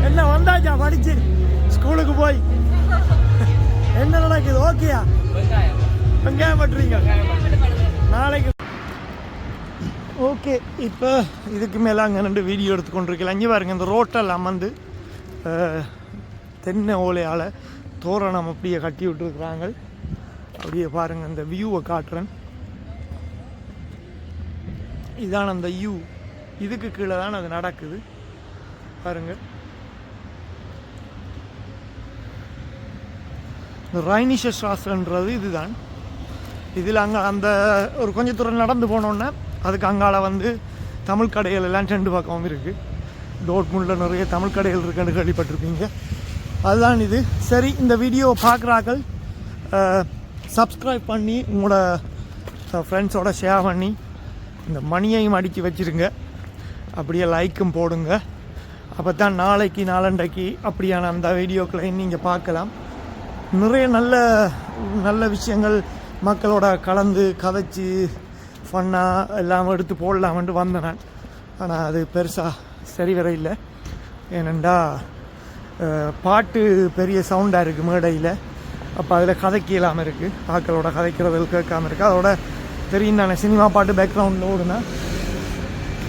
Speaker 2: என்ன வந்தாச்சா படிச்சு ஸ்கூலுக்கு போய் என்ன நடக்குது? ஓகேயா? வெங்காயம் பட்டுறீங்க நாளைக்கு. ஓகே, இப்போ இதுக்கு மேலே அங்கே ரெண்டு வீடியோ எடுத்துக்கொண்டிருக்கல. அங்கே பாருங்க, இந்த ரோட்டில் அமர்ந்து தென்னை ஓலையால் தோரணம் அப்படியே கட்டி விட்டுருக்குறாங்க. அப்படியே பாருங்கள், இந்த வியூவை காட்டுறேன். இதான அந்த வியூ, இதுக்கு கீழே தான் அது நடக்குது பாருங்க. இந்த ரைனிஷ சாஸ்திரன்றது இதுதான். இதில் அங்கே அந்த ஒரு கொஞ்சம் தூரம் நடந்து போனோன்னே அதுக்கு அங்கால வந்து தமிழ் கடைகள் எல்லாம் ரெண்டு பக்கமும் இருக்குது. டோட்மூண்டில் நிறைய தமிழ் கடைகள் இருக்குன்னு கேள்விப்பட்டிருப்பீங்க. அதுதான் இது. சரி, இந்த வீடியோவை பார்க்குறாக்கள் சப்ஸ்கிரைப் பண்ணி உங்களோட ஃப்ரெண்ட்ஸோட ஷேர் பண்ணி இந்த மணியையும் அடித்து வச்சுருங்க. அப்படியே லைக்கும் போடுங்க. அப்போ தான் நாளைக்கு நாளண்டைக்கு அப்படியான அந்த வீடியோக்களையும் நீங்கள் பார்க்கலாம். நிறைய நல்ல நல்ல விஷயங்கள் மக்களோட கலந்து கதைச்சி ஃபன்னாக எல்லாம் எடுத்து போடலாம்ன்ட்டு வந்தேன் நான். ஆனால் அது பெருசாக சரி வர இல்லை. ஏனெண்டா பாட்டு பெரிய சவுண்டாக இருக்குது மேடையில். அப்போ அதில் கதைக்க இல்லாமல் இருக்குது, ஆக்களோட கதைக்கிறது கேட்காமல் இருக்குது. அதோட தெரியும் தானே, சினிமா பாட்டு பேக்ரவுண்டில் ஓடுனா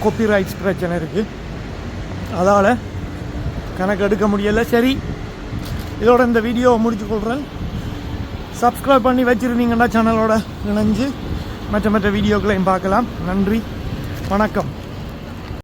Speaker 2: காப்பிரைட்ஸ் பிரச்சனை இருக்குது. அதால் கணக்கு எடுக்க முடியலை. சரி, இதோட இந்த வீடியோவை முடிச்சு கொள்கிறேன். சப்ஸ்கிரைப் பண்ணி வச்சுருந்தீங்கன்னா சேனலோட இணைஞ்சு மற்ற வீடியோக்களையும் பார்க்கலாம். நன்றி, வணக்கம்.